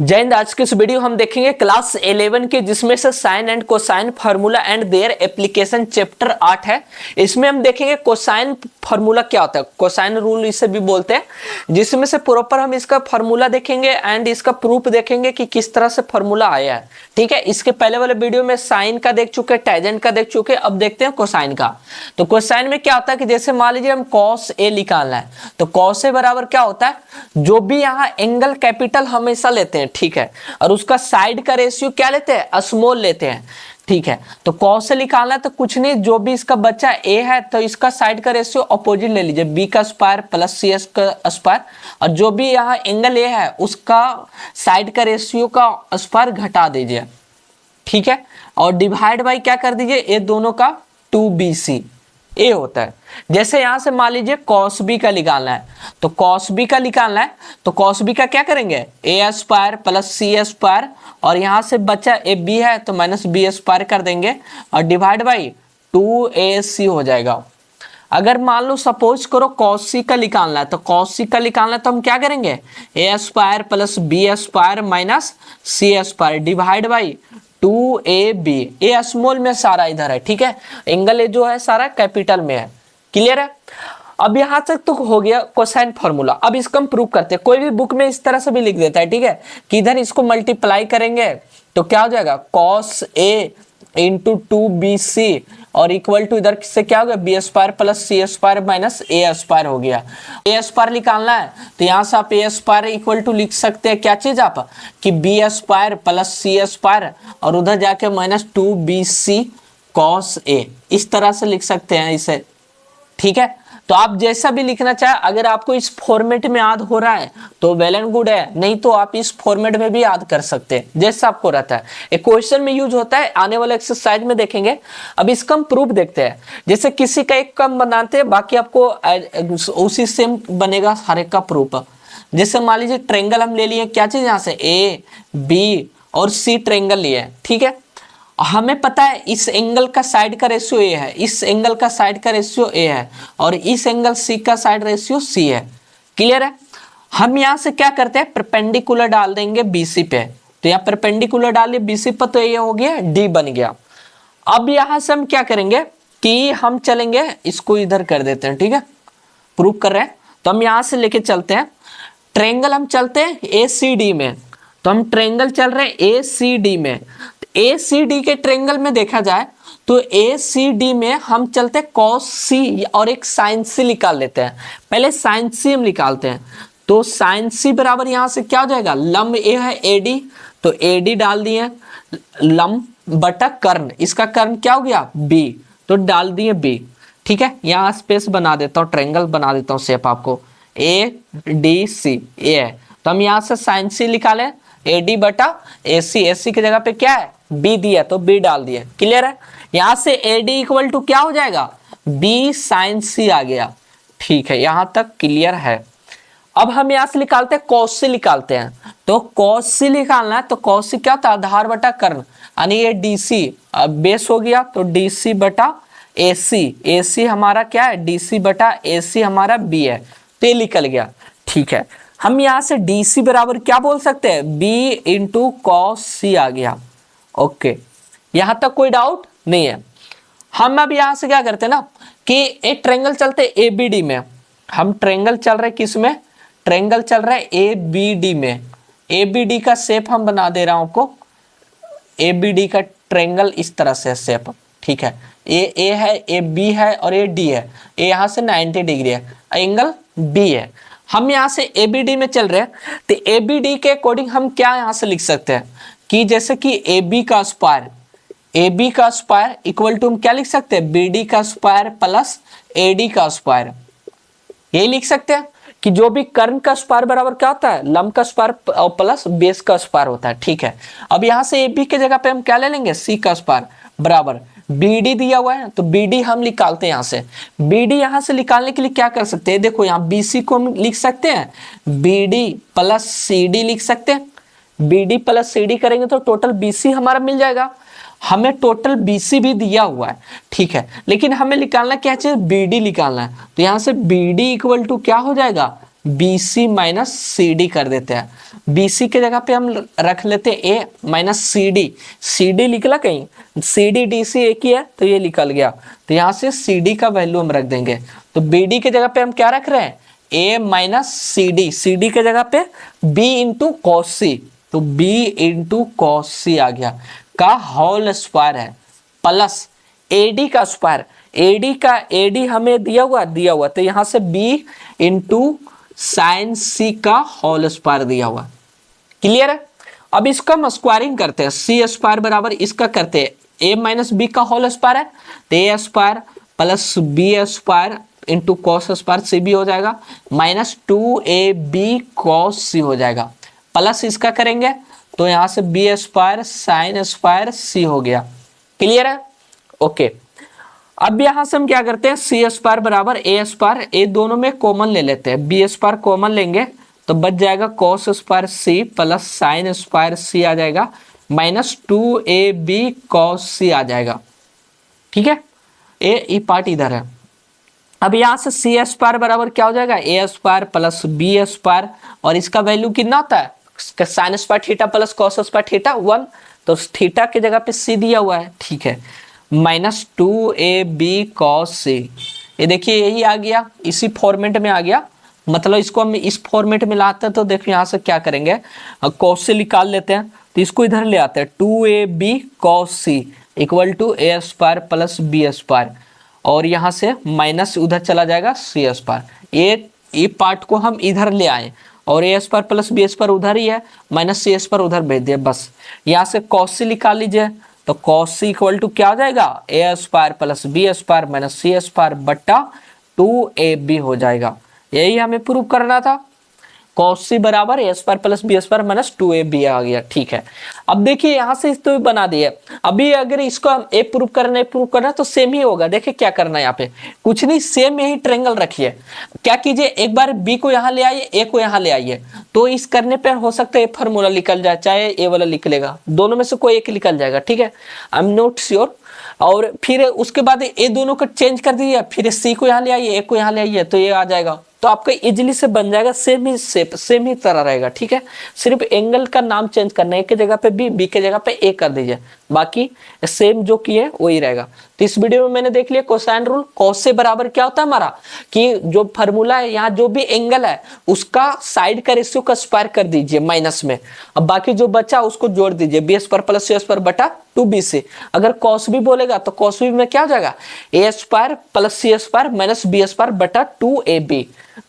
जय हिंद। आज के इस वीडियो हम देखेंगे क्लास 11 के, जिसमें से sine and cosine formula and their application chapter 8 है। इसमें हम देखेंगे कोसाइन फार्मूला क्या होता है, कोसाइन रूल इसे भी बोलते हैं, जिसमें से प्रॉपर हम इसका फार्मूला देखेंगे एंड इसका प्रूफ देखेंगे कि किस तरह से फार्मूला आया है। ठीक है, इसके पहले वाले वीडियो में साइन का देख चुके, टैंजेंट का देख चुके, अब देखते हैं कोसाइन का। तो कोसाइन में क्या होता है कि जैसे मान लीजिए हम कॉस ए निकालना है, तो कॉस ए बराबर क्या होता है, जो भी यहाँ एंगल कैपिटल हमेशा लेते हैं, ठीक है, और उसका साइड का रेशियो क्या लेते हैं, स्मॉल लेते हैं। ठीक है, तो कॉस से निकालना है तो कुछ नहीं, जो भी इसका बच्चा ए है तो इसका साइड का रेशियो अपोजिट ले लीजिए, बी का स्क्वायर प्लस सी एस का स्क्वायर, और जो भी यहाँ एंगल ए है उसका साइड का रेशियो का स्क्वायर घटा दीजिए। ठीक है, और डिवाइड बाई क्या कर दीजिए, ए दोनों का 2bc ए होता है। जैसे यहां से मान लीजिए cos b का निकालना है, तो cos b का निकालना है तो cos b का क्या करेंगे, a square plus C square, और यहां से बचा ए बी है तो माइनस बी स्क्वायर कर देंगे, और डिवाइड बाई 2ac हो जाएगा। अगर मान लो सपोज करो cos c का निकालना है, तो cos c का निकालना है तो हम क्या करेंगे, a square plus B square minus c square divide by 2ab, a small में सारा इधर है। ठीक है, एंगल ए जो है सारा कैपिटल में है। क्लियर है। अब यहां तक तो हो गया कोसाइन फार्मूला। अब इसको हम प्रूव करते हैं। कोई भी बुक में इस तरह से भी लिख देता है, ठीक है, कि इधर इसको मल्टीप्लाई करेंगे तो क्या हो जाएगा, cos a इंटू 2bc और इक्वल टू इधर से क्या हो गया, बी स्क्वायर प्लस सी स्क्वायर माइनस ए स्क्वायर हो गया। ए स्क्वायर निकालना है तो यहाँ से आप ए स्क्वायर इक्वल टू लिख सकते हैं क्या चीज आप, कि बी स्क्वायर प्लस सी स्क्वायर और उधर जाके माइनस 2bc cos a, इस तरह से लिख सकते हैं इसे। ठीक है, तो आप जैसा भी लिखना चाहे, अगर आपको इस फॉर्मेट में याद हो रहा है तो वेल एंड गुड है, नहीं तो आप इस फॉर्मेट में भी याद कर सकते हैं जैसा आपको रहता है। एक क्वेश्चन में यूज होता है, आने वाले एक्सरसाइज में देखेंगे। अब इसका हम प्रूफ देखते हैं। जैसे किसी का एक कम बनाते हैं, बाकी आपको उसी सेम बनेगा हर एक का प्रूफ। जैसे मान लीजिए ट्रायंगल हम ले लिए, क्या चीज यहाँ से ए बी और सी ट्रायंगल लिए, ठीक है, हमें पता है इस एंगल का साइड का रेशियो ए है, इस एंगल का साइड का रेशियो ए है, और इस एंगल सी का साइड रेशियो सी है। क्लियर है। हम यहां से क्या करते हैं, परपेंडिकुलर डाल देंगे बीसी पे, तो यहाँ परपेंडिकुलर डालिए बीसी पर, तो ये हो गया डी बन गया। अब यहां से हम क्या करेंगे कि हम चलेंगे, इसको इधर कर देते हैं, ठीक है, प्रूव कर रहे हैं। तो हम यहां से लेके चलते हैं ट्रायंगल, हम चलते हैं ए सी डी में, तो हम ट्रायंगल चल रहे हैं ए सी डी में। ए सी डी के ट्रायंगल में देखा जाए तो ए सी डी में हम चलते cos c और एक sin c निकाल लेते हैं। पहले sin c हम निकालते हैं, तो sin c बराबर यहां से क्या हो जाएगा, लंब ए है AD, तो AD डाल दिए, लंब बटा कर्ण, इसका कर्ण क्या हो गया B, तो डाल दिए B। ठीक है, यहाँ स्पेस बना देता हूँ, ट्रायंगल बना देता हूँ शेप आपको, ADC ए है, तो हम यहाँ से sin c निकाले, AD बटा AC, AC की जगह पे क्या है B दिया तो B डाल दिया। क्लियर है। यहां से AD इक्वल टू क्या हो जाएगा, B sin C आ गया। ठीक है, यहां तक क्लियर है। अब हम यहां से निकालते हैं cos C निकालते हैं, तो cos C निकालना है तो cos C क्या होता है, आधार बटा कर्ण, यानी ये DC अब बेस हो गया, तो DC बटा AC, AC हमारा क्या है, DC बटा AC हमारा B है, तो ये निकल गया। ठीक है, हम यहां से DC बराबर क्या बोल सकते हैं, B इंटू cos C आ गया। ओके, यहां तक कोई डाउट नहीं है। हम अब यहां से क्या करते हैं ना, कि एक ट्रायंगल चलते हैं ABD में, हम ट्रायंगल चल रहे किस में, ट्रायंगल चल रहा है ABD में। ABD का शेप हम बना दे रहा हूं आपको, ABD का ट्रायंगल इस तरह से शेप। ठीक है, ए है, ए बी है और ए डी है, ए यहाँ से 90 डिग्री है, एंगल B है। हम यहाँ से ABD में चल रहे हैं, तो ABD के अकॉर्डिंग हम क्या यहाँ से लिख सकते हैं, कि जैसे कि AB का स्क्वायर इक्वल टू हम क्या लिख सकते हैं, BD का स्क्वायर प्लस AD का स्क्वायर, यही लिख सकते हैं कि जो भी कर्ण का स्क्वायर बराबर क्या होता है, लंब का स्क्वायर प्लस बेस का स्क्वायर होता है। ठीक है, अब यहाँ से AB के जगह पे हम क्या ले लेंगे, C का स्क्वायर बराबर BD दिया हुआ है, तो BD हम निकालते हैं। यहाँ से BD यहाँ से निकालने के लिए क्या कर सकते हैं, देखो यहाँ BC को हम लिख सकते हैं BD प्लस CD लिख सकते हैं, BD प्लस CD करेंगे तो टोटल BC हमारा मिल जाएगा। हमें टोटल BC भी दिया हुआ है, ठीक है, लेकिन हमें निकालना क्या चाहिए, BD निकालना है, तो यहाँ से BD इक्वल टू क्या हो जाएगा, बी सी माइनस सी डी कर देते हैं। बी सी के जगह पे हम रख लेते हैं a minus C d. C d निकला कहीं, सी डी डी सी एक ही है तो ये निकल गया, तो यहाँ से सी डी का वैल्यू हम रख देंगे। तो बी डी के जगह पे हम क्या रख रहे हैं, a minus C d, c d के जगह पे बी इंटू कॉस सी, तो बी इंटू कॉस सी आ गया का होल स्क्वायर है, प्लस एडी का स्क्वायर, एडी का एडी हमें दिया हुआ तो यहाँ से बी इंटू साइन सी का होल स्क्वायर दिया हुआ। क्लियर है। अब इसका हम स्क्वायरिंग करते हैं, सी स्क्वायर बराबर इसका करते हैं ए माइनस बी का होल स्क्वायर है, तो a square plus B square into cos square c b हो जाएगा, माइनस 2ab कॉस सी हो जाएगा, प्लस इसका करेंगे तो यहाँ से बी स्क्वायर साइन स्क्वायर सी हो गया। क्लियर है। ओके, अब यहां से हम क्या करते हैं, सी स्क्वायर बराबर ए स्क्वायर, ए दोनों में कॉमन ले लेते हैं, बी स्क्वायर कॉमन लेंगे तो बच जाएगा cos square c plus sine square c आ जाएगा, माइनस 2ab कॉस सी आ जाएगा। ठीक है, ए पार्ट इधर है। अब यहां से सी स्क्वायर बराबर क्या हो जाएगा, a square plus B square, और इसका वैल्यू कितना होता है, sine square theta plus cos square theta 1, तो थीटा की जगह पे सी दिया हुआ है। ठीक है, माइनस 2ab कॉस सी, ये देखिए यही आ गया, इसी फॉर्मेट में आ गया, मतलब इसको हम इस फॉर्मेट में लाते हैं तो देखो यहाँ से क्या करेंगे, कॉस से निकाल लेते हैं तो इसको इधर ले आते हैं, 2ab cos C equal to A square plus B square, और यहाँ से माइनस उधर चला जाएगा सी स्क्वायर, ये पार्ट को हम इधर ले आए और ए स्क्वायर प्लस बी स्क्वायर उधर ही है, माइनस सी स्क्वायर उधर भेज दिए, बस यहाँ से कॉस सी निकाल लीजिए, तो कॉस सी इक्वल टू क्या हो जाएगा, a square plus B square minus c square बट्टा 2ab हो जाएगा। यही हमें प्रूव करना था, कॉस सी बराबर a square plus B square minus 2ab आ गया। ठीक है, अब देखिए यहाँ से इस तो बना दिए, अभी अगर इसको हम ए प्रूव करना तो सेम ही होगा। देखिए क्या करना है, यहाँ पे कुछ नहीं, सेम यही ट्रायंगल रखिए, क्या कीजिए एक बार बी को यहाँ ले आइए, ए को यहाँ ले आइए, तो इस करने पर हो सकता है फॉर्मूला निकल जाए, चाहे ए वाला निकलेगा, दोनों में से कोई एक निकल जाएगा। ठीक है, आई एम नॉट श्योर। और फिर उसके बाद ए दोनों को चेंज कर दीजिए, फिर सी को यहाँ ले आइए, ए को यहाँ ले आइए, तो ये आ जाएगा, तो आपका इजीली से बन जाएगा, सेम ही शेप सेम ही तरह रहेगा। ठीक है, सिर्फ एंगल का नाम चेंज करना है, ए के जगह पे बी, बी के जगह पे ए कर दीजिए, बाकी सेम जो किए वही रहेगा। तो इस वीडियो में मैंने देख लिया कोसाइन रूल, कॉस से बराबर क्या होता है हमारा, कि जो फॉर्मूला है यहाँ जो भी एंगल है उसका साइड का रेशियो का स्क्वायर कर दीजिए माइनस में, अब बाकी जो बचा उसको जोड़ दीजिए, बी स्क्वायर प्लस सी स्क्वायर बटा 2bc। अगर कॉस भी बोलेगा तो कॉस भी में क्या हो जाएगा, a square plus C square minus B square बटा 2ab,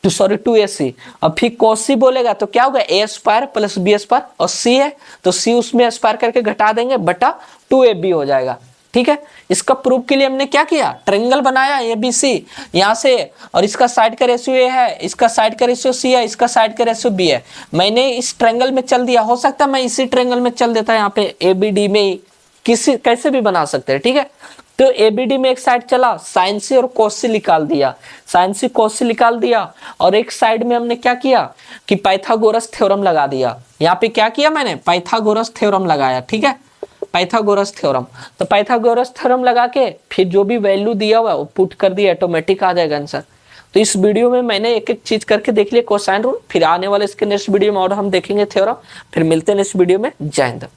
सॉरी 2ac। अब फिर कॉस सी बोलेगा तो क्या होगा, ए स्क्वायर प्लस बी स्क्वायर, और सी है तो सी उसमें स्क्वायर करके घटा देंगे बटा 2ab हो जाएगा। ठीक है, इसका प्रूफ के लिए हमने क्या किया, ट्रायंगल बनाया ABC यहाँ से, और इसका साइड का रेशियो ए है, इसका साइड का रेशियो सी है, इसका साइड का रेशियो बी है, मैंने इस ट्रायंगल में चल दिया, हो सकता है मैं इसी ट्रायंगल में चल देता यहाँ पे ABD में, किसी कैसे भी बना सकते हैं। ठीक है, तो ABD में एक साइड चला, साइन सी और कॉस सी निकाल दिया, साइन सी कॉस सी निकाल दिया, और एक साइड में हमने क्या किया कि पाइथागोरस थ्योरम लगा दिया। यहाँ पे क्या किया मैंने, पाइथागोरस थ्योरम लगाया। ठीक है, पाइथागोरस थ्योरम, तो पाइथागोरस थ्योरम लगा के फिर जो भी वैल्यू दिया हुआ वो पुट कर दिया, ऑटोमेटिक आ जाएगा आंसर। तो इस वीडियो में मैंने एक एक चीज करके देख लिया कोसाइन रूल, फिर आने वाले इसके नेक्स्ट वीडियो में और हम देखेंगे थ्योरम। फिर मिलते हैं नेक्स्ट वीडियो में, जय हिंद।